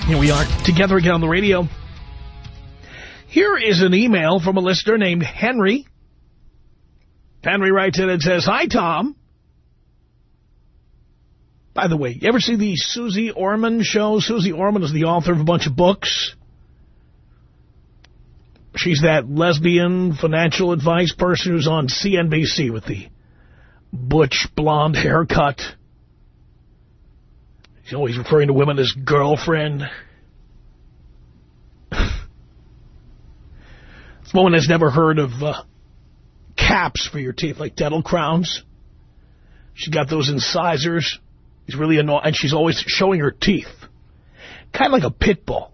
Here we are together again on the radio. Here is an email from a listener named Henry. Henry writes in and says, "Hi, Tom. By the way, you ever see the Susie Orman show?" Susie Orman is the author of a bunch of books. She's that lesbian financial advice person who's on CNBC with the butch blonde haircut. She's always referring to women as girlfriend. This woman has never heard of caps for your teeth, like dental crowns. She got those incisors. She's really annoying, and she's always showing her teeth. Kind of like a pit bull.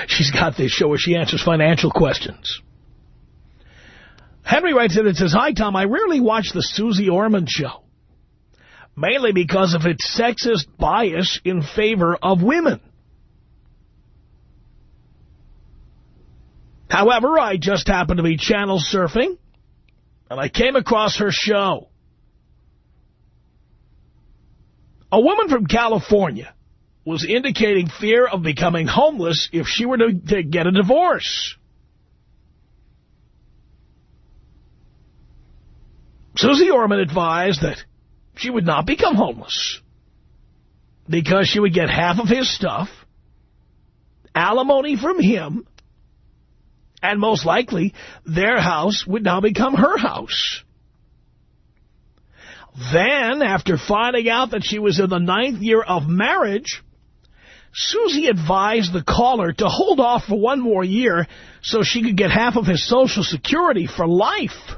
She's got this show where she answers financial questions. Henry writes in and says, "Hi, Tom. I rarely watch the Susie Orman show, mainly because of its sexist bias in favor of women. However, I just happened to be channel surfing, and I came across her show. A woman from California was indicating fear of becoming homeless if she were to get a divorce. Susie Orman advised that she would not become homeless because she would get half of his stuff, alimony from him, and most likely their house would now become her house. Then, after finding out that she was in the 9th year of marriage, Susie advised the caller to hold off for 1 more year so she could get half of his Social Security for life."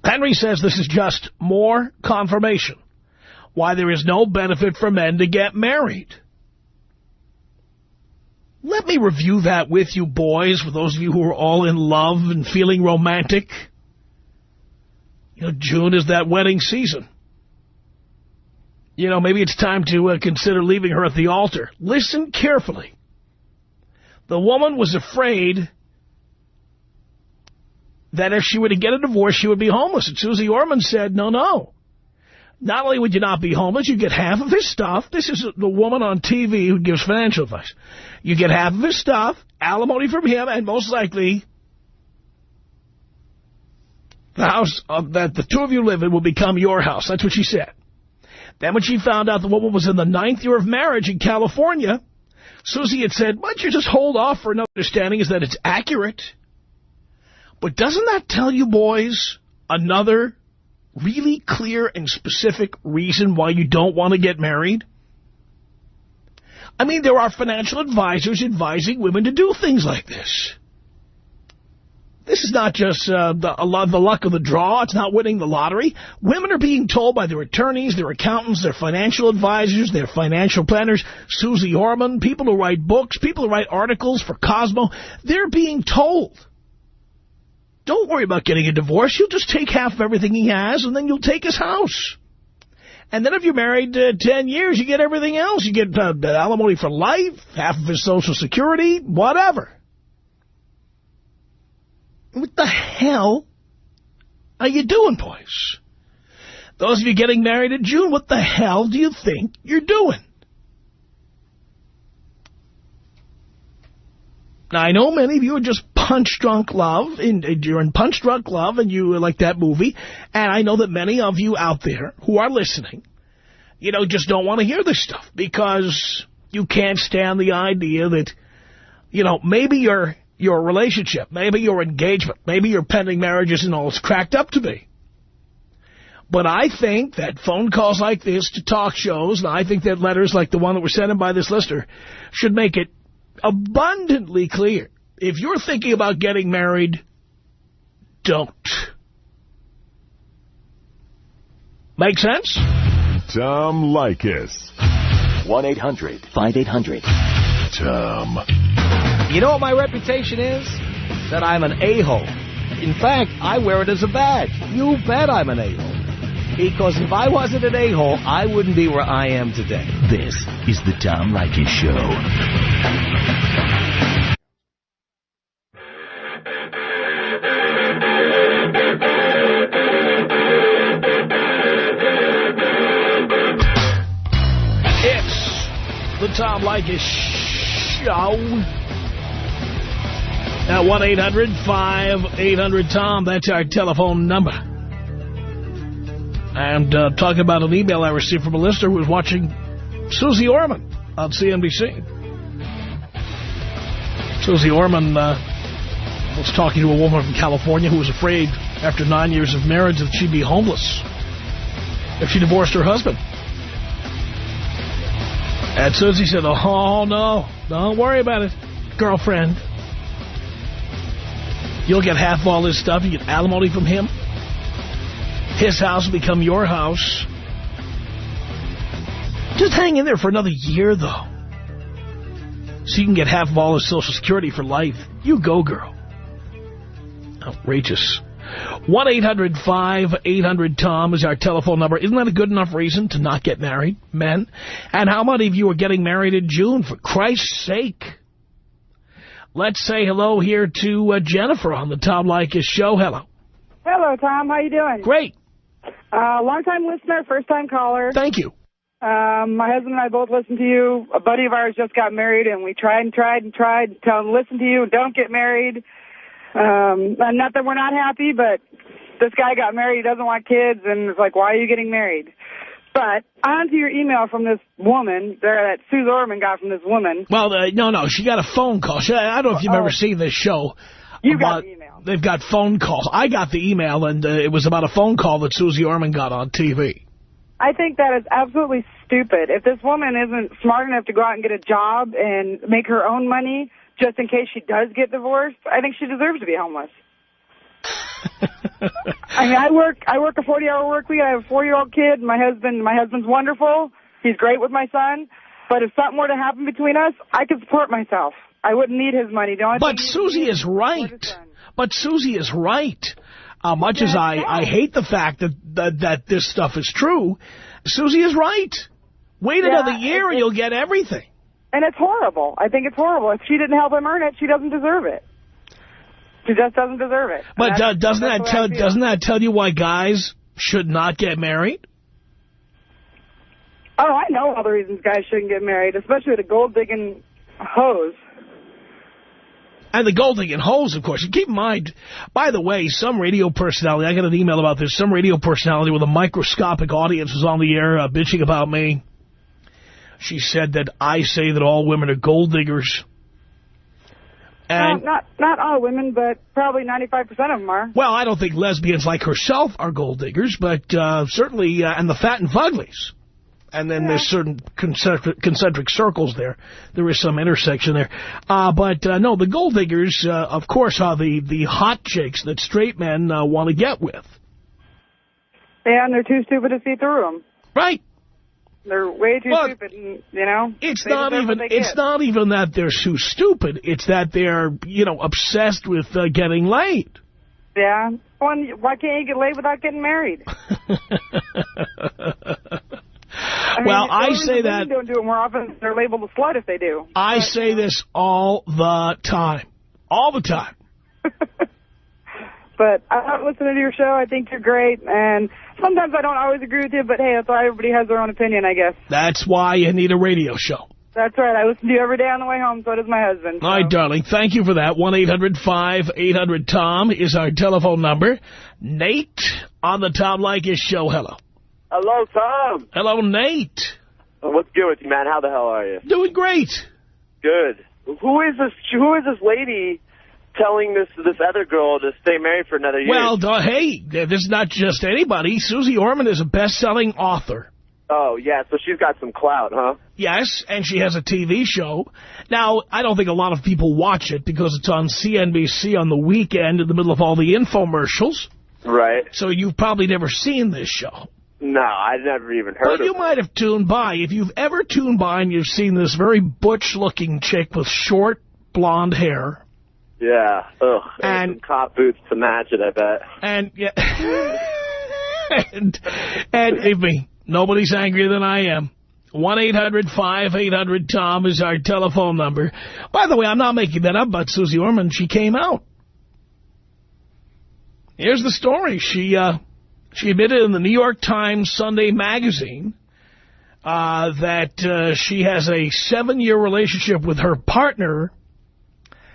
Henry says this is just more confirmation why there is no benefit for men to get married. Let me review that with you, boys, for those of you who are all in love and feeling romantic. You know, June is that wedding season. You know, maybe it's time to consider leaving her at the altar. Listen carefully. The woman was afraid that if she were to get a divorce, she would be homeless. And Susie Orman said, no. Not only would you not be homeless, you get half of his stuff. This is the woman on TV who gives financial advice. You get half of his stuff, alimony from him, and most likely the house that the two of you live in will become your house. That's what she said. Then when she found out the woman was in the 9th year of marriage in California, Susie had said, "Why don't you just hold off for an understanding is that it's accurate?" But doesn't that tell you, boys, another really clear and specific reason why you don't want to get married? I mean, there are financial advisors advising women to do things like this. This is not just the luck of the draw. It's not winning the lottery. Women are being told by their attorneys, their accountants, their financial advisors, their financial planners, Susie Orman, people who write books, people who write articles for Cosmo. They're being told, don't worry about getting a divorce. You'll just take half of everything he has, and then you'll take his house. And then if you're married 10 years, you get everything else. You get alimony for life, half of his Social Security, whatever. What the hell are you doing, boys? Those of you getting married in June, what the hell do you think you're doing? Now, I know many of you are just punch-drunk love, and you're in punch-drunk love, and you like that movie, and I know that many of you out there who are listening, you know, just don't want to hear this stuff because you can't stand the idea that, you know, maybe your relationship, maybe your engagement, maybe your pending marriage isn't all it's cracked up to be. But I think that phone calls like this to talk shows, and I think that letters like the one that were sent in by this listener should make it abundantly clear. If you're thinking about getting married, don't. Make sense? Tom Leykis. 1-800-5800-TOM. You know what my reputation is? That I'm an a-hole. In fact, I wear it as a badge. You bet I'm an a-hole. Because if I wasn't an a-hole, I wouldn't be where I am today. This is the Tom Leykis Show. Tom Leykis Show. At 1-800-5800-TOM. That's our telephone number. And talking about an email I received from a listener who was watching Susie Orman on CNBC. Susie Orman was talking to a woman from California who was afraid after 9 years of marriage that she'd be homeless if she divorced her husband. And Susie said, oh, no, don't worry about it, girlfriend. You'll get half of all his stuff. You get alimony from him. His house will become your house. Just hang in there for another year, though. So you can get half of all his Social Security for life. You go, girl. Outrageous. 1-800-5800-TOM is our telephone number. Isn't that a good enough reason to not get married, men? And how many of you are getting married in June, for Christ's sake? Let's say hello here to Jennifer on the Tom Leykis Show. Hello. Hello, Tom. How you doing? Great. Long-time listener, first-time caller. Thank you. My husband and I both listen to you. A buddy of ours just got married, and we tried to tell him, listen to you, don't get married. Not that we're not happy, but this guy got married, he doesn't want kids, and it's like, why are you getting married? But on to your email from this woman that Suze Orman got from this woman. Well, no, she got a phone call. I don't know if you've ever seen this show. You got the email. They've got phone calls. I got the email, and it was about a phone call that Susie Orman got on TV. I think that is absolutely stupid. If this woman isn't smart enough to go out and get a job and make her own money, just in case she does get divorced, I think she deserves to be homeless. I mean, I work a 40-hour work week. I have a 4-year-old kid. My husband's wonderful. He's great with my son. But if something were to happen between us, I could support myself. I wouldn't need his money. But Susie is right. But Susie is right. Much as I hate the fact that this stuff is true, Susie is right. Wait another year and you'll get everything. And it's horrible. I think it's horrible. If she didn't help him earn it, she doesn't deserve it. She just doesn't deserve it. But doesn't that tell you why guys should not get married? Oh, I know all the reasons guys shouldn't get married, especially the gold-digging hoes. And the gold-digging hoes, of course. And keep in mind, by the way, some radio personality, I got an email about this, some radio personality with a microscopic audience was on the air bitching about me. She said that I say that all women are gold diggers. And not all women, but probably 95% of them are. Well, I don't think lesbians like herself are gold diggers, but certainly, and the fat and fuglies. And then there's certain concentric circles there. There is some intersection there. But no, the gold diggers, of course, are the hot chicks that straight men want to get with. Yeah, and they're too stupid to see through them. Right. They're way too stupid, and, It's not even that they're too stupid. It's that they're, obsessed with getting laid. Yeah. Why can't you get laid without getting married? I say that. Don't do it more often. They're labeled a slut if they do. I say this all the time. All the time. But I love listening to your show. I think you're great. And sometimes I don't always agree with you, but hey, that's why everybody has their own opinion, I guess. That's why you need a radio show. That's right. I listen to you every day on the way home, so does my husband. So. All right, darling. Thank you for that. 1-800-5800-TOM is our telephone number. Nate on the Tom Leykis Show. Hello. Hello, Tom. Hello, Nate. What's good with you, man? How the hell are you? Doing great. Good. Who is this lady telling this other girl to stay married for another year? Well, hey, this is not just anybody. Susie Orman is a best-selling author. Oh, yeah, so she's got some clout, huh? Yes, and she has a TV show. Now, I don't think a lot of people watch it because it's on CNBC on the weekend in the middle of all the infomercials. Right. So you've probably never seen this show. No, I've never even heard of it. Well, you might have tuned by. If you've ever tuned by and you've seen this very butch-looking chick with short, blonde hair. Yeah. Ugh. And some cop boots to match it, I bet. And, yeah. and believe me, nobody's angrier than I am. 1-800-5800-TOM is our telephone number. By the way, I'm not making that up about Susie Orman. She came out. Here's the story. She admitted in the New York Times Sunday magazine that she has a 7-year relationship with her partner,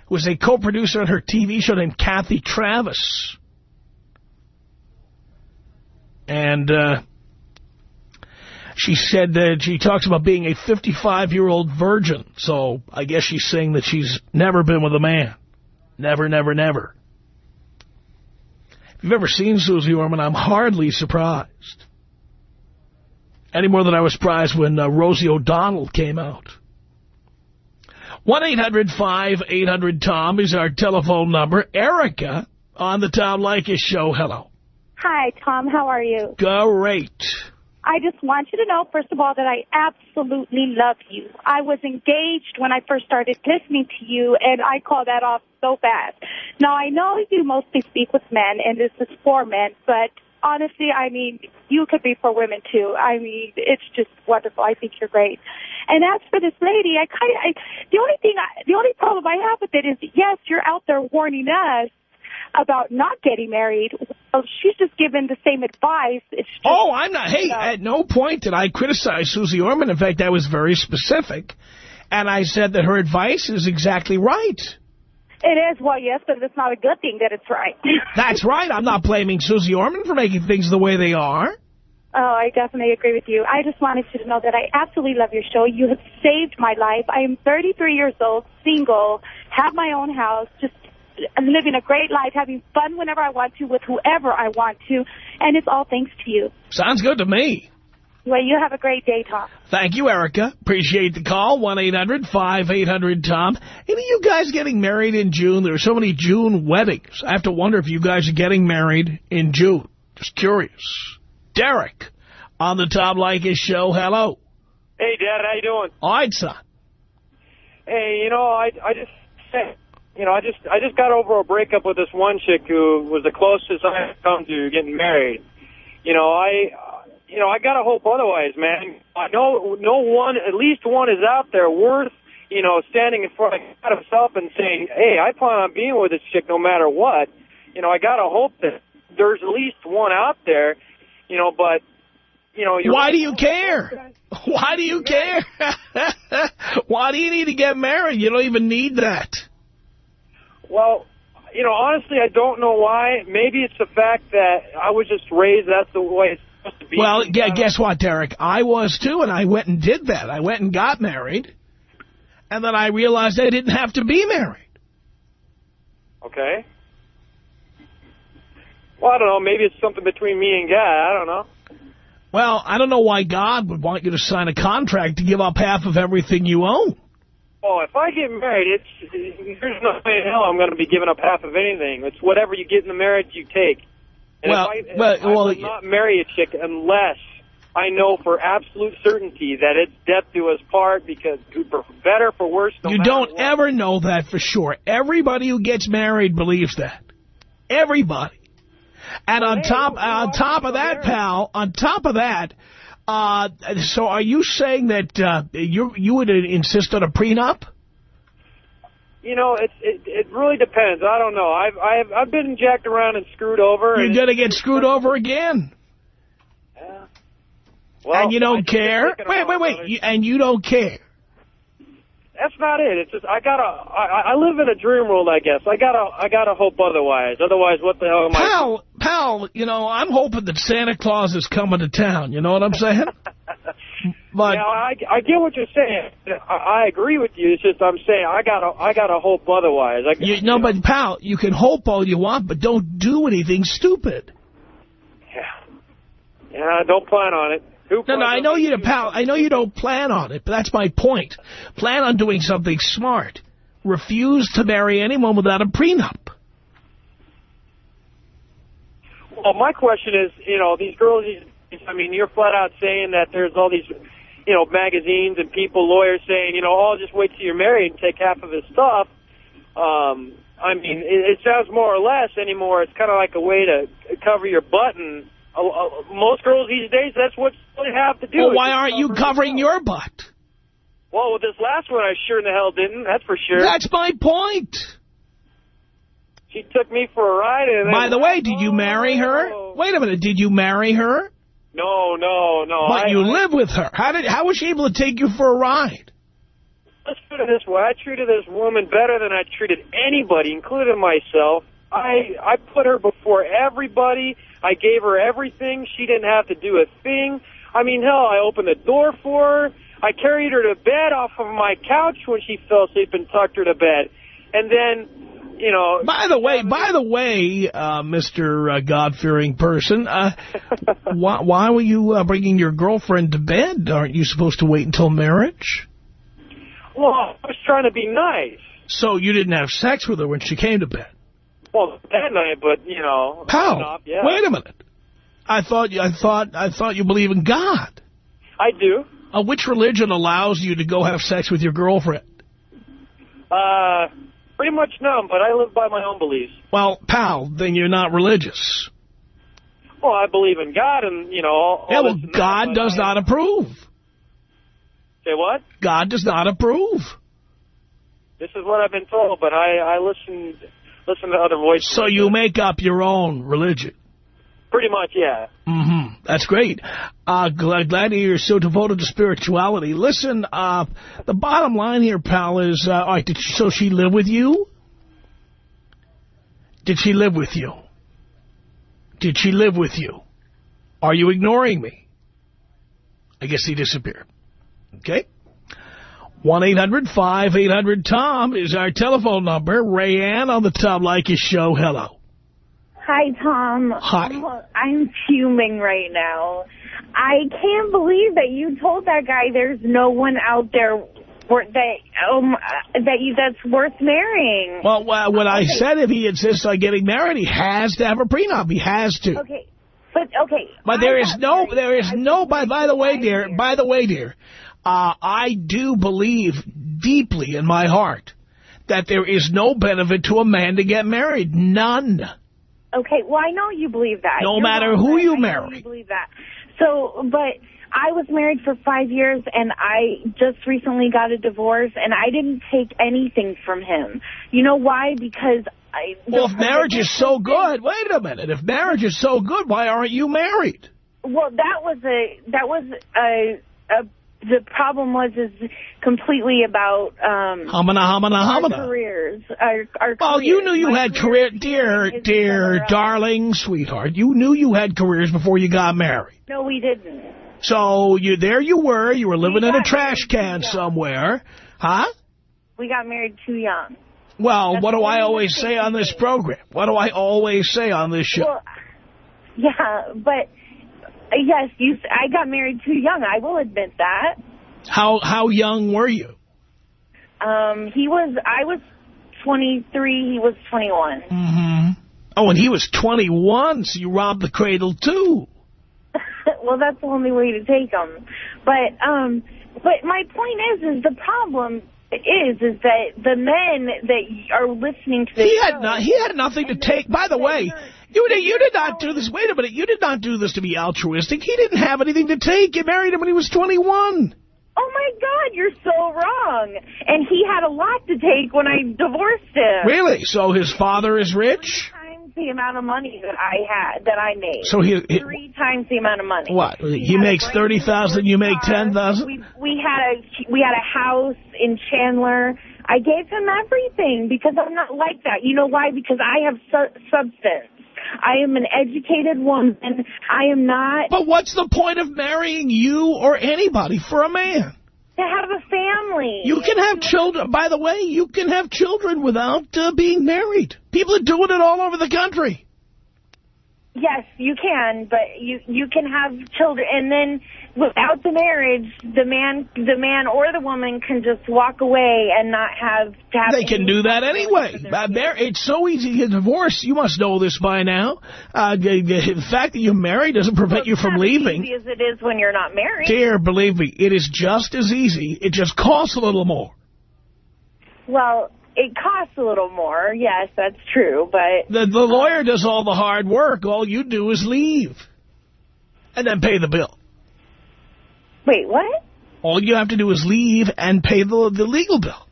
who is a co-producer on her TV show named Kathy Travis. And she said that she talks about being a 55-year-old virgin. So I guess she's saying that she's never been with a man. Never, never, never. If you've ever seen Susie Orman, I'm hardly surprised. Any more than I was surprised when Rosie O'Donnell came out. 1-800-5800-TOM is our telephone number. Erica on the Tom Leykis Show. Hello. Hi, Tom. How are you? Great. I just want you to know, first of all, that I absolutely love you. I was engaged when I first started listening to you, and I call that off so fast. Now, I know you mostly speak with men, and this is for men, but honestly, I mean, you could be for women, too. I mean, it's just wonderful. I think you're great. And as for this lady, the only problem I have with it is, yes, you're out there warning us about not getting married. Well, she's just given the same advice. It's just, I'm not. Hey, at no point did I criticize Susie Orman. In fact, I was very specific. And I said that her advice is exactly right. It is, well, yes, but it's not a good thing that it's right. That's right. I'm not blaming Susie Orman for making things the way they are. Oh, I definitely agree with you. I just wanted you to know that I absolutely love your show. You have saved my life. I am 33 years old, single, have my own house, just living a great life, having fun whenever I want to, with whoever I want to, and it's all thanks to you. Sounds good to me. Well, you have a great day, Tom. Thank you, Erica. Appreciate the call. 1-800-5800-TOM. Any of you guys getting married in June? There are so many June weddings. I have to wonder if you guys are getting married in June. Just curious. Derek on the Tom Leykis Show. Hello. Hey, Dad, how you doing? All right, son. Hey, I just got over a breakup with this one chick who was the closest I had come to getting married. I gotta hope otherwise, man. I know no one, at least one, is out there worth, standing in front of himself and saying, hey, I plan on being with this chick no matter what. I gotta hope that there's at least one out there, but, Why do you care? Why do you care? Why do you need to get married? You don't even need that. Well, honestly, I don't know why. Maybe it's the fact that I was just raised that's the way it's supposed to be. Well, guess what, Derek? I was, too, and I went and did that. I went and got married, and then I realized I didn't have to be married. Okay. Well, I don't know. Maybe it's something between me and God. I don't know. Well, I don't know why God would want you to sign a contract to give up half of everything you own. Oh, if I get married, there's no way in hell I'm going to be giving up half of anything. It's whatever you get in the marriage, you take. And I will not marry a chick unless I know for absolute certainty that it's death do us part, because for better, for worse, no matter what. You don't ever know that for sure. Everybody who gets married believes that. Everybody. And on top of that, pal, so are you saying that you would insist on a prenup? It really depends. I don't know. I've been jacked around and screwed over. You're going to get screwed over again. Yeah. Well, and you don't care? Wait. And you don't care? That's not it. It's just I live in a dream world, I guess. I gotta hope otherwise. Otherwise, what the hell am I? Pal, I'm hoping that Santa Claus is coming to town. You know what I'm saying? But I get what you're saying. I agree with you. It's just I'm saying I gotta hope otherwise. But pal, you can hope all you want, but don't do anything stupid. Yeah, don't plan on it. No, I know you, pal. I know you don't plan on it, but that's my point. Plan on doing something smart. Refuse to marry anyone without a prenup. Well, my question is, these girls, you're flat out saying that there's all these, magazines and people, lawyers saying, I'll just wait till you're married and take half of his stuff. It sounds more or less anymore. It's kind of like a way to cover your butt, and most girls these days, that's what they have to do. Well, why aren't you covering your butt? Well, with this last one, I sure in the hell didn't. That's for sure. That's my point. She took me for a ride. And by the way, did you marry her? Wait a minute. Did you marry her? No. But you live with her. How was she able to take you for a ride? Let's put it this way. I treated this woman better than I treated anybody, including myself. I put her before everybody. I gave her everything. She didn't have to do a thing. I mean, hell, I opened the door for her. I carried her to bed off of my couch when she fell asleep and tucked her to bed. And then, you know... By the way, Mr. God-fearing person, why were you bringing your girlfriend to bed? Aren't you supposed to wait until marriage? Well, I was trying to be nice. So you didn't have sex with her when she came to bed? Well, that night, but, you know... Pal, yeah. Wait a minute. I thought you believe in God. I do. Which religion allows you to go have sex with your girlfriend? Pretty much none, but I live by my own beliefs. Well, pal, then you're not religious. Well, I believe in God and, you know... all God does not approve. Say what? God does not approve. This is what I've been told, but I listen to other voices. So you make up your own religion? Pretty much, yeah. Mm-hmm. That's great. Glad to hear you're so devoted to spirituality. Listen, the bottom line here, pal, is, all right, so she live with you? Did she live with you? Did she live with you? Are you ignoring me? I guess he disappeared. Okay. 1-800-5800-TOM is our telephone number. Rayanne on the Tom Leykis Show. Hello. Hi, Tom. Hi. I'm fuming right now. I can't believe that you told that guy there's no one out there that's worth marrying. Well, when I said if he insists on getting married, he has to have a prenup. He has to. Okay. But there is no, by the way, dear, I do believe deeply in my heart that there is no benefit to a man to get married. None. Okay, well, I know you believe that. No matter who you marry. I know you believe that. So, but I was married for 5 years, and I just recently got a divorce, and I didn't take anything from him. You know why? Because well, if marriage is so good, wait a minute. If marriage is so good, why aren't you married? Well, the problem was completely about our careers. Well, you knew you had career, dear, darling, sweetheart. You knew you had careers before you got married. No, we didn't. So you were living in a trash can somewhere, huh? We got married too young. Well, what do I always say on this program? What do I always say on this show? Well, yeah, but... Yes, I got married too young. I will admit that. How young were you? I was 23. He was 21. Mm-hmm. Oh, and he was 21, so you robbed the cradle too. Well, that's the only way to take him. But my point is the problem is that the men that are listening to this he had nothing to take. By the way. You did not do this. Wait a minute. You did not do this to be altruistic. He didn't have anything to take. You married him when he was 21. Oh, my God. You're so wrong. And he had a lot to take when I divorced him. Really? So his father is rich? 3 times the amount of money that I made. So he 3 times the amount of money. What? He makes $30,000. You make $10,000? We had a house in Chandler. I gave him everything because I'm not like that. You know why? Because I have substance. I am an educated woman. I am not... But what's the point of marrying you or anybody for a man? To have a family. You can have children. By the way, you can have children without being married. People are doing it all over the country. Yes, you can, but you can have children, and then without the marriage, the man or the woman can just walk away and not have to have. They can do that anyway. It's so easy to get divorced. You must know this by now. The fact that you're married doesn't prevent you from leaving. As easy as it is when you're not married. Dear, believe me, it is just as easy. It just costs a little more. Well, it costs a little more. Yes, that's true. But the lawyer does all the hard work. All you do is leave and then pay the bill. Wait, what? All you have to do is leave and pay the legal bill.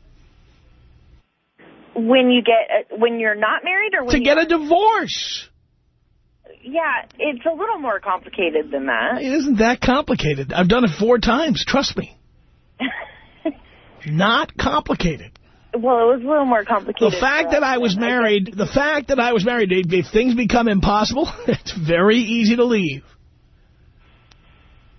When you're not married, or when to get a divorce. Yeah, it's a little more complicated than that. It isn't that complicated. I've done it 4 times. Trust me. Not complicated. Well, it was a little more complicated. The fact that I was married, if things become impossible, it's very easy to leave.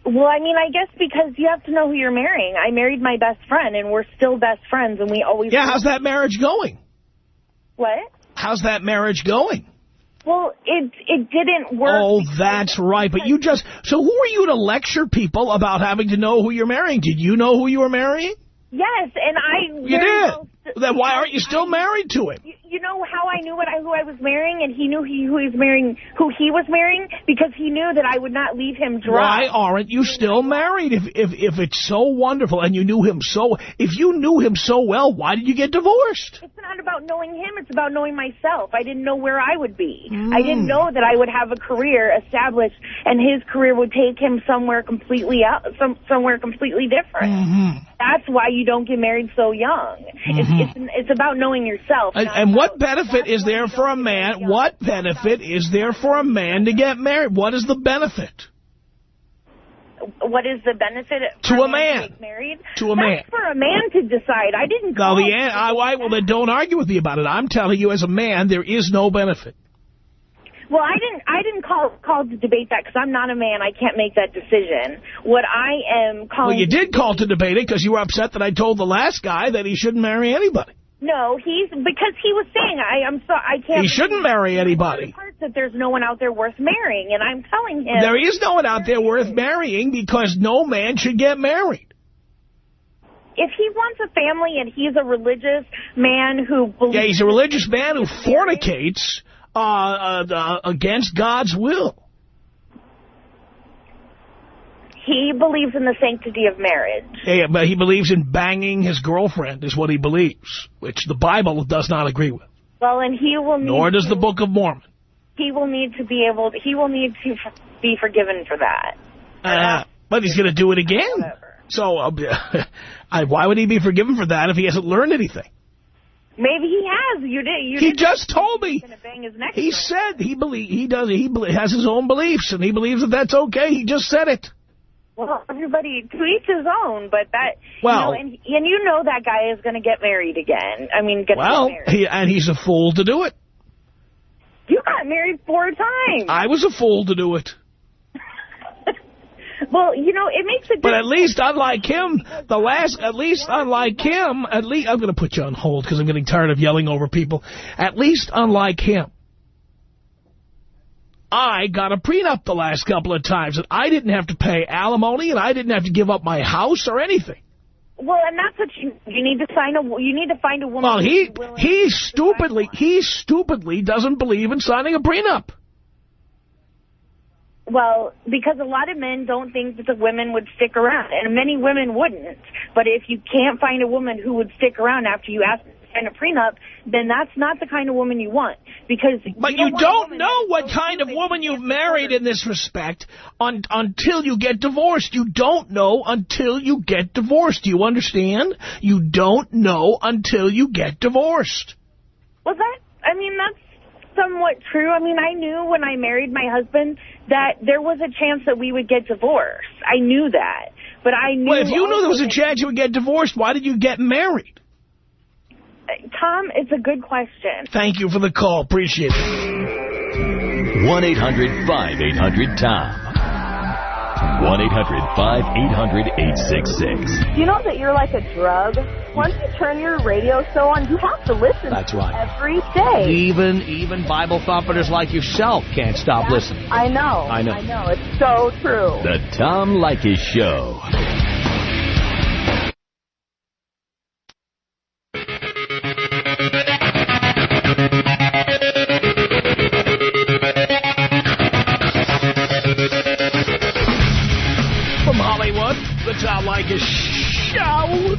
Well, I mean, I guess because you have to know who you're marrying. I married my best friend, and we're still best friends, and we always... Yeah, how's that marriage going? What? How's that marriage going? Well, it didn't work. Oh, that's right. But you just... So who are you to lecture people about having to know who you're marrying? Did you know who you were marrying? Yes, and I... You did. Then why aren't you still married to him? You know how I knew who I was marrying, and he knew who he was marrying? Because he knew that I would not leave him dry. Why aren't you still married if it's so wonderful and you knew him so... If you knew him so well, why did you get divorced? It's not about knowing him. It's about knowing myself. I didn't know where I would be. I didn't know that I would have a career established, and his career would take him somewhere completely somewhere completely different. That's why you don't get married so young. It's about knowing yourself. And what benefit is there for a man? What benefit is there for a man to get married? What is the benefit? What is the benefit to a man? To get married? To a man. That's for a man to decide. I didn't call well, then don't argue with me about it. I'm telling you, as a man, there is no benefit. Well, I didn't call to debate that because I'm not a man. I can't make that decision. What I am calling... Well, you did call to debate it because you were upset that I told the last guy that he shouldn't marry anybody. No, because he was saying I can't... He shouldn't marry anybody. That there's no one out there worth marrying, and I'm telling him... There is no one out there worth marrying because no man should get married. If he wants a family and he's a religious man who believes... Yeah, he's a religious man who fornicates... against God's will. He believes in the sanctity of marriage. Yeah, but he believes in banging his girlfriend is what he believes, which the Bible does not agree with. Well, and he will need... Nor does the Book of Mormon. He will need to be forgiven for that. But he's going to do it again. Whatever. So why would he be forgiven for that if he hasn't learned anything? Maybe he has. He just told me. He said he has his own beliefs, and he believes that that's okay. He just said it. Well, everybody, to each his own, but that... Well... and you know that guy is going to get married again. I mean, get married. And he's a fool to do it. You got married 4 times. I was a fool to do it. Well, you know, it makes a difference. But at least unlike him, I'm going to put you on hold because I'm getting tired of yelling over people. At least unlike him, I got a prenup the last couple of times, and I didn't have to pay alimony, and I didn't have to give up my house or anything. Well, and that's what you need to find a woman. Well, he stupidly doesn't believe in signing a prenup. Well, because a lot of men don't think that the women would stick around, and many women wouldn't. But if you can't find a woman who would stick around after you ask to sign a prenup, then that's not the kind of woman you want. But you don't know what kind of woman you've married in this respect until you get divorced. You don't know until you get divorced. Do you understand? You don't know until you get divorced. Well, that's somewhat true. I mean, I knew when I married my husband that there was a chance that we would get divorced. I knew that. But I knew... Well, if you knew there was a chance you would get divorced, why did you get married? Tom, it's a good question. Thank you for the call. Appreciate it. 1-800-5800-TOM. 1-800-5800-866. You know that you're like a drug? Once you turn your radio show on, you have to listen. That's right. Every day. Even Bible thumpers like yourself can't stop listening. I know. It's so true. The Tom Leykis Show. From Hollywood, the Tom Leykis Show.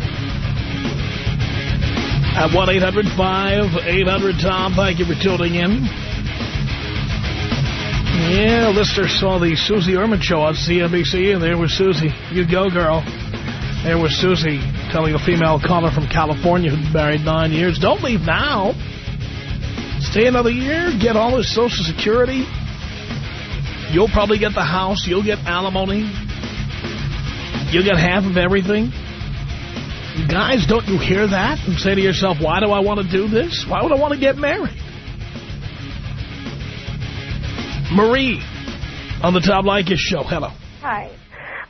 At 1-800-5800-TOM. Thank you for tuning in. Yeah, listener saw the Susie Orman show on CNBC, and there was Susie. You go, girl. There was Susie telling a female caller from California who'd been married 9 years, don't leave now. Stay another year, get all his Social Security, You'll probably get the house. You'll get alimony. You'll get half of everything. Guys, don't you hear that and say to yourself, why do I want to do this? Why would I want to get married? Marie on the Tom Leykis Show. Hello. Hi.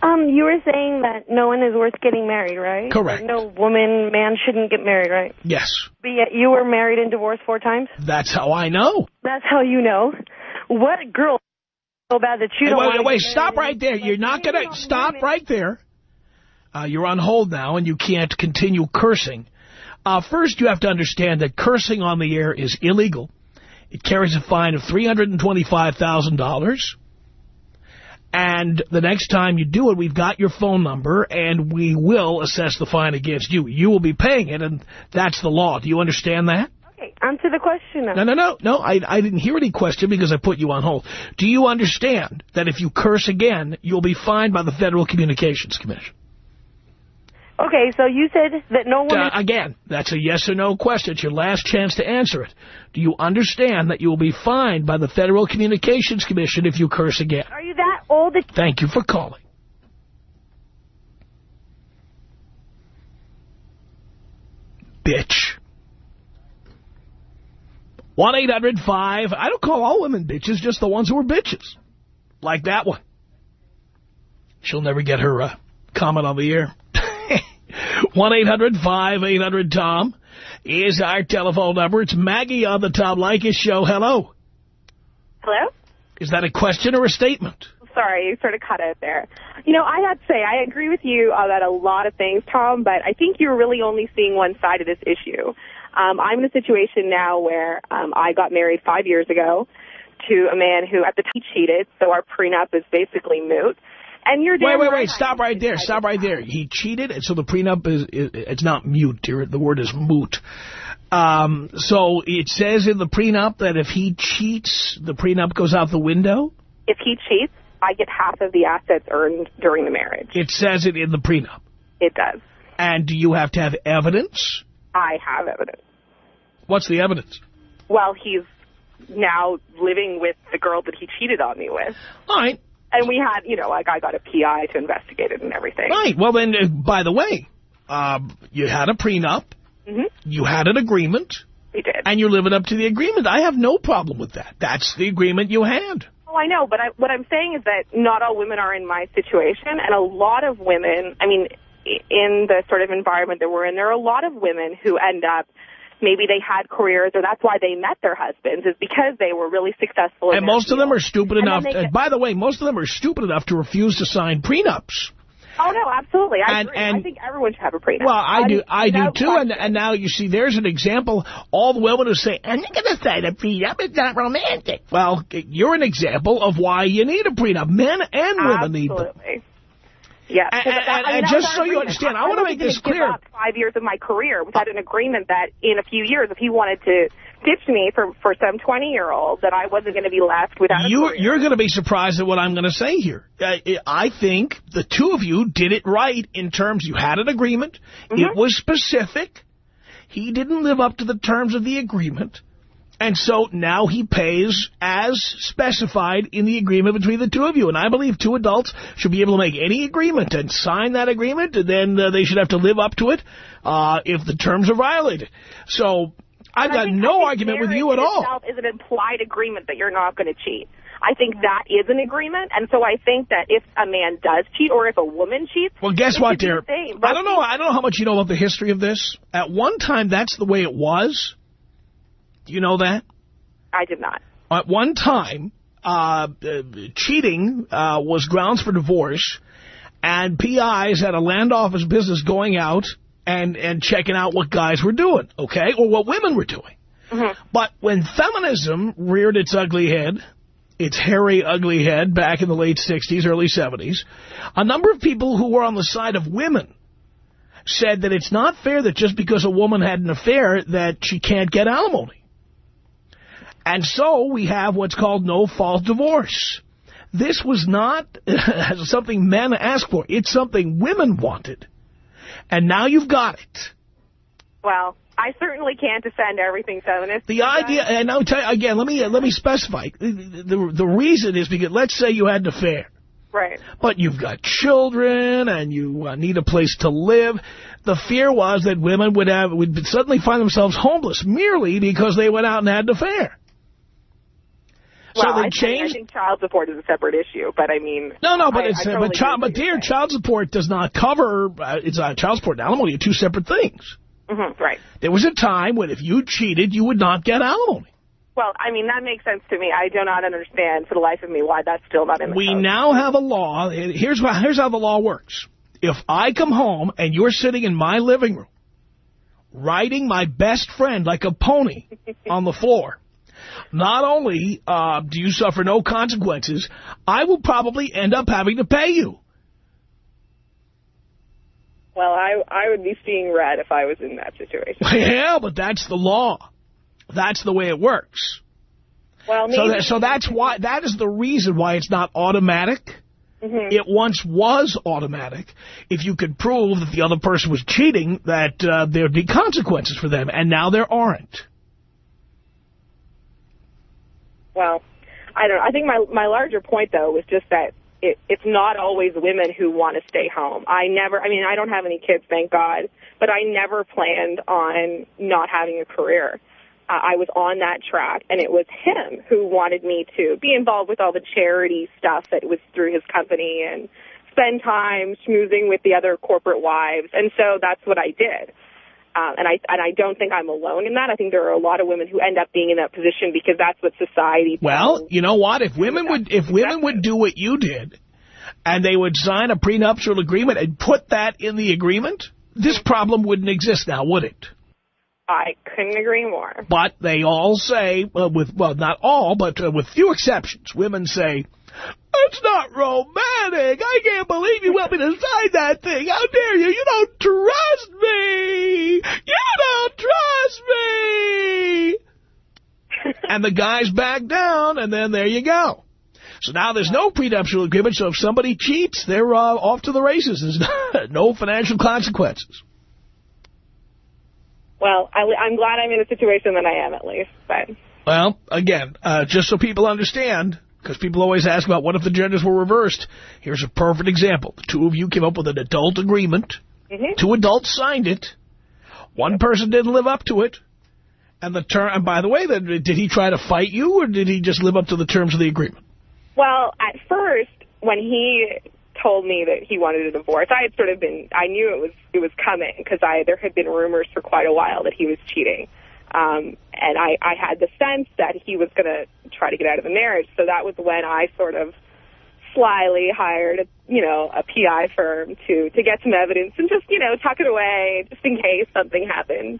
You were saying that no one is worth getting married, right? Correct. Like no man shouldn't get married, right? Yes. But yet you were married and divorced 4 times? That's how I know. That's how you know? What girl so bad that you don't want to Wait, stop right there. You're not going to... Stop right there. You're on hold now, and you can't continue cursing. First, you have to understand that cursing on the air is illegal. It carries a fine of $325,000. And the next time you do it, we've got your phone number, and we will assess the fine against you. You will be paying it, and that's the law. Do you understand that? Okay, answer the question now. No, I didn't hear any question because I put you on hold. Do you understand that if you curse again, you'll be fined by the Federal Communications Commission? Okay, so you said that no woman... Again, that's a yes or no question. It's your last chance to answer it. Do you understand that you will be fined by the Federal Communications Commission if you curse again? Are you that old? Thank you for calling. Bitch. 1-800-5... I don't call all women bitches, just the ones who are bitches. Like that one. She'll never get her comment on the air. 1-800-5800-TOM is our telephone number. It's Maggie on the Tom Leykis Show. Hello. Hello? Is that a question or a statement? Sorry, you sort of cut out there. You know, I have to say, I agree with you about a lot of things, Tom, but I think you're really only seeing one side of this issue. I'm in a situation now where I got married 5 years ago to a man who at the time cheated, so our prenup is basically moot. And you're wait, stop right there. Stop right there. He cheated, and so the prenup it's not mute, dear. The word is moot. So it says in the prenup that if he cheats, the prenup goes out the window? If he cheats, I get half of the assets earned during the marriage. It says it in the prenup? It does. And do you have to have evidence? I have evidence. What's the evidence? Well, he's now living with the girl that he cheated on me with. All right. And we had, you know, like I got a PI to investigate it and everything. Right. Well, then, by the way, you had a prenup. Mm-hmm. You had an agreement. We did. And you're living up to the agreement. I have no problem with that. That's the agreement you had. Oh, I know. But what I'm saying is that not all women are in my situation. And a lot of women, I mean, in the sort of environment that we're in, there are a lot of women who end up, maybe they had careers, or that's why they met their husbands, is because they were really successful. And most of them are stupid enough. By the way, most of them are stupid enough to refuse to sign prenups. Oh, no, absolutely. I agree. I think everyone should have a prenup. Well, I do too. And now, you see, there's an example. All the women who say, I'm not going to sign a prenup. It's not romantic. Well, you're an example of why you need a prenup. Men and women need them. Absolutely. Yeah, and just so you understand, I want to make this clear. I was give up 5 years of my career without an agreement that in a few years, if he wanted to ditch me for some 20-year-old, that I wasn't going to be left without a career. You're going to be surprised at what I'm going to say here. I think the two of you did it right in terms you had an agreement. Mm-hmm. It was specific. He didn't live up to the terms of the agreement. And so now he pays as specified in the agreement between the two of you. And I believe two adults should be able to make any agreement and sign that agreement, and then they should have to live up to it if the terms are violated. So I've got no argument with you at all. Itself is an implied agreement that you're not going to cheat. I think that is an agreement, and so I think that if a man does cheat or if a woman cheats... Well, guess what, dear? I don't know how much you know about the history of this. At one time, that's the way it was. Do you know that? I did not. At one time, cheating was grounds for divorce, and PIs had a land office business going out and checking out what guys were doing, okay, or what women were doing. Mm-hmm. But when feminism reared its ugly head, its hairy, ugly head back in the late 60s, early 70s, a number of people who were on the side of women said that it's not fair that just because a woman had an affair that she can't get alimony. And so we have what's called no-fault divorce. This was not something men asked for. It's something women wanted. And now you've got it. Well, I certainly can't defend everything feminist. The idea, and I'll tell you again, let me specify. The reason is because, let's say you had an affair. Right. But you've got children and you need a place to live. The fear was that women would suddenly find themselves homeless merely because they went out and had an affair. Well, so they I think child support is a separate issue, but I mean... But dear, child support does not cover, child support and alimony are two separate things. Mm-hmm, right. There was a time when if you cheated, you would not get alimony. Well, I mean, that makes sense to me. I do not understand for the life of me why that's still not in the code. We now have a law. Here's how the law works. If I come home and you're sitting in my living room, riding my best friend like a pony on the floor, not only do you suffer no consequences, I will probably end up having to pay you. Well, I would be seeing red if I was in that situation. Yeah, but that's the law. That's the way it works. Well, so that's why, that is the reason why it's not automatic. Mm-hmm. It once was automatic. If you could prove that the other person was cheating, that there'd be consequences for them, and now there aren't. Well, I don't know. I think my larger point, though, was just that it's not always women who want to stay home. I don't have any kids, thank God, but I never planned on not having a career. I was on that track, and it was him who wanted me to be involved with all the charity stuff that was through his company and spend time schmoozing with the other corporate wives, and so that's what I did. And I don't think I'm alone in that. I think there are a lot of women who end up being in that position because that's what society. Well, you know what? If women would do what you did, and they would sign a prenuptial agreement and put that in the agreement, this problem wouldn't exist now, would it? I couldn't agree more. But they all say, not all, but with few exceptions, women say, "It's not romantic. I can't believe you want me to sign that thing. How dare you? You don't trust me. You don't trust me." And the guys back down, and then there you go. So now there's no prenuptial agreement, so if somebody cheats, they're off to the races. There's no financial consequences. Well, I'm glad I'm in a situation that I am, at least. But. Well, again, just so people understand, because people always ask about what if the genders were reversed. Here's a perfect example. The two of you came up with an adult agreement. Mm-hmm. Two adults signed it. One person didn't live up to it. And by the way, did he try to fight you, or did he just live up to the terms of the agreement? Well, at first, when he told me that he wanted a divorce, I knew it was coming because there had been rumors for quite a while that he was cheating. And I had the sense that he was going to try to get out of the marriage. So that was when I sort of slyly hired, a PI firm to get some evidence and just, tuck it away just in case something happened,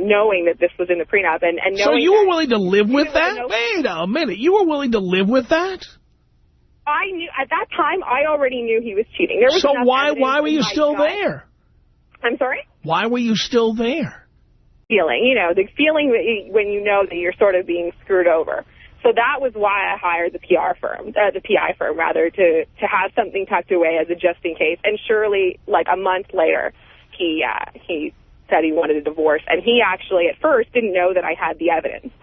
knowing that this was in the prenup. And knowing so you were willing to live with that? Wait a minute. You were willing to live with that? I knew at that time. I already knew he was cheating. There was so why were you still there? I'm sorry? Why were you still there? Feeling, the feeling when you know that you're sort of being screwed over. So that was why I hired the PI firm, to have something tucked away as a just in case. And surely, like a month later, he said he wanted a divorce, and he actually at first didn't know that I had the evidence.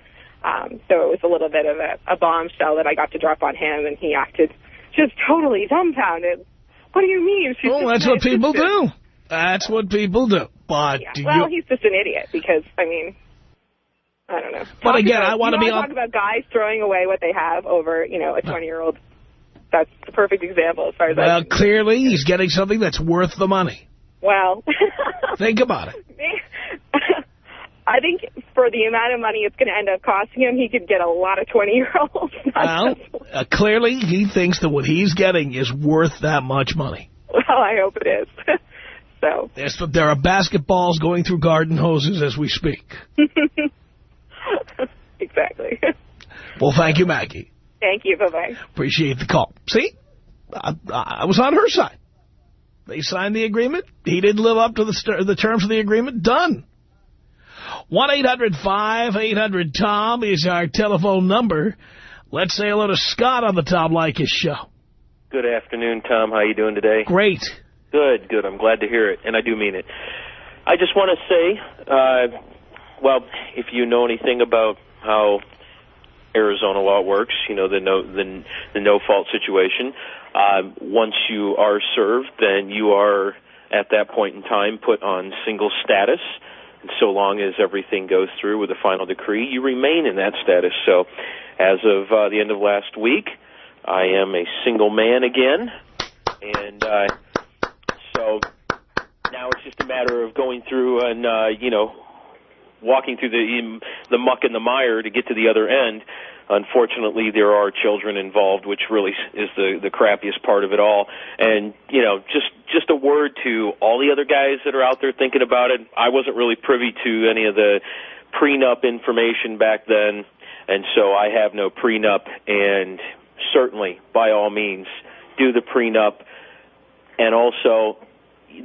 So it was a little bit of a bombshell that I got to drop on him, and he acted just totally dumbfounded. What do you mean? That's what people do. That's what people do. But yeah. He's just an idiot because, I don't know. But again, I want to be on... talk about guys throwing away what they have over, a 20-year-old. That's the perfect example as far as Well, clearly he's getting something that's worth the money. Well... Think about it. I think for the amount of money it's going to end up costing him, he could get a lot of 20-year-olds. Well, clearly he thinks that what he's getting is worth that much money. Well, I hope it is. So there are basketballs going through garden hoses as we speak. Exactly. Well, thank you, Maggie. Thank you. Bye-bye. Appreciate the call. See? I was on her side. They signed the agreement. He didn't live up to the terms of the agreement. Done. 1-800-5800-TOM is our telephone number. Let's say hello to Scott on the Tom Leykis Show. Good afternoon, Tom. How you doing today? Great. Good. I'm glad to hear it, and I do mean it. I just want to say, well, if you know anything about how Arizona law works, you know, the no-fault situation, once you are served, then you are, at that point in time, put on single status. And so long as everything goes through with a final decree, you remain in that status. So as of the end of last week, I am a single man again. And so now it's just a matter of going through and, walking through the muck and the mire to get to the other end. Unfortunately, there are children involved, which really is the crappiest part of it all. And, just a word to all the other guys that are out there thinking about it. I wasn't really privy to any of the prenup information back then, and so I have no prenup. And certainly, by all means, do the prenup. And also,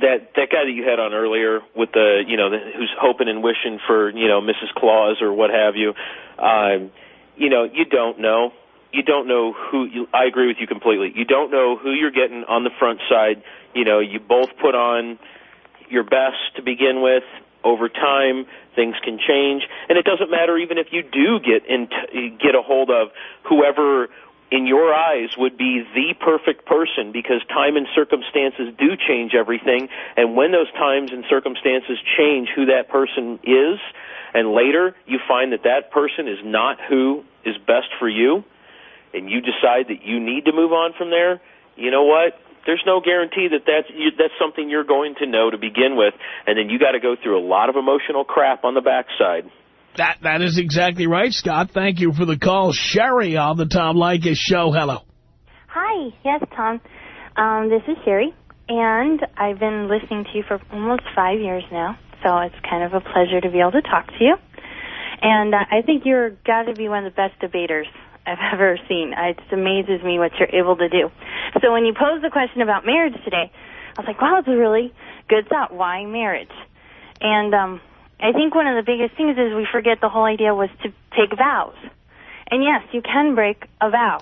that guy that you had on earlier with who's hoping and wishing for, Mrs. Claus or what have you, you don't know. You don't know I agree with you completely. You don't know who you're getting on the front side. You both put on your best to begin with. Over time, things can change. And it doesn't matter even if you do get a hold of whoever in your eyes would be the perfect person, because time and circumstances do change everything. And when those times and circumstances change who that person is, and later you find that person is not who is best for you, and you decide that you need to move on from there, you know what? There's no guarantee that's something you're going to know to begin with, and then you got to go through a lot of emotional crap on the backside. That is exactly right, Scott. Thank you for the call. Sherry on the Tom Leykis Show. Hello. Hi. Yes, Tom. This is Sherry, and I've been listening to you for almost 5 years now, so it's kind of a pleasure to be able to talk to you. And I think you're got to be one of the best debaters I've ever seen. It just amazes me what you're able to do. So when you posed the question about marriage today, I was like, wow, it's a really good thought. Why marriage? And I think one of the biggest things is we forget the whole idea was to take vows. And yes, you can break a vow,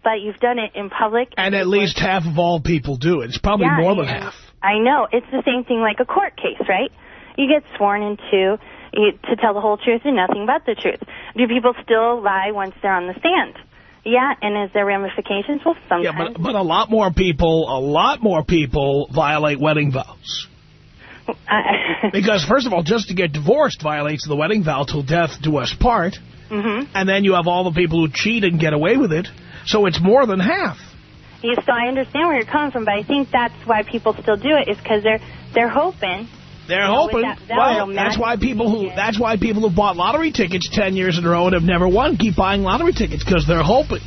but you've done it in public. And at least half of all people do it. It's probably more than half. I know. It's the same thing like a court case, right? You get sworn into to tell the whole truth and nothing but the truth. Do people still lie once they're on the stand? Yeah, and is there ramifications? Well, sometimes. Yeah, but a lot more people violate wedding vows. Because, first of all, just to get divorced violates the wedding vow, till death do us part. Mm-hmm. And then you have all the people who cheat and get away with it. So it's more than half. Yeah, so I understand where you're coming from, but I think that's why people still do it, is because they're hoping. They're hoping. Well, that's why people who bought lottery tickets 10 years in a row and have never won keep buying lottery tickets, because they're hoping.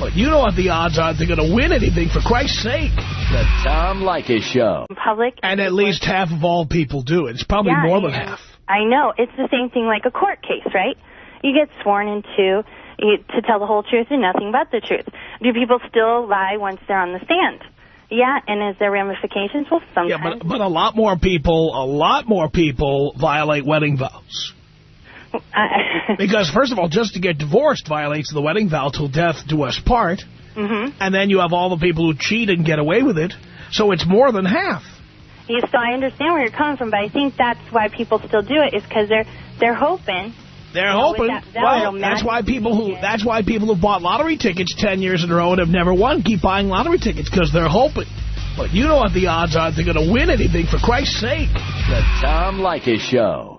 But you know what the odds are they're going to win anything, for Christ's sake. The Tom Leykis Show. Public. And at least half of all people do it. It's probably more than half. I know. It's the same thing like a court case, right? You get sworn into to tell the whole truth and nothing but the truth. Do people still lie once they're on the stand? Yeah, and is there ramifications? Well, sometimes. Yeah, but a lot more people violate wedding vows. Because, first of all, just to get divorced violates the wedding vow, till death do us part. Mm-hmm. And then you have all the people who cheat and get away with it. So it's more than half. Yeah, so I understand where you're coming from, but I think that's why people still do it, is because they're hoping. They're hoping. Well, that's why people who bought lottery tickets 10 years in a row and have never won keep buying lottery tickets, because they're hoping. But you know what the odds are they're going to win anything, for Christ's sake. The Tom Leykis Show.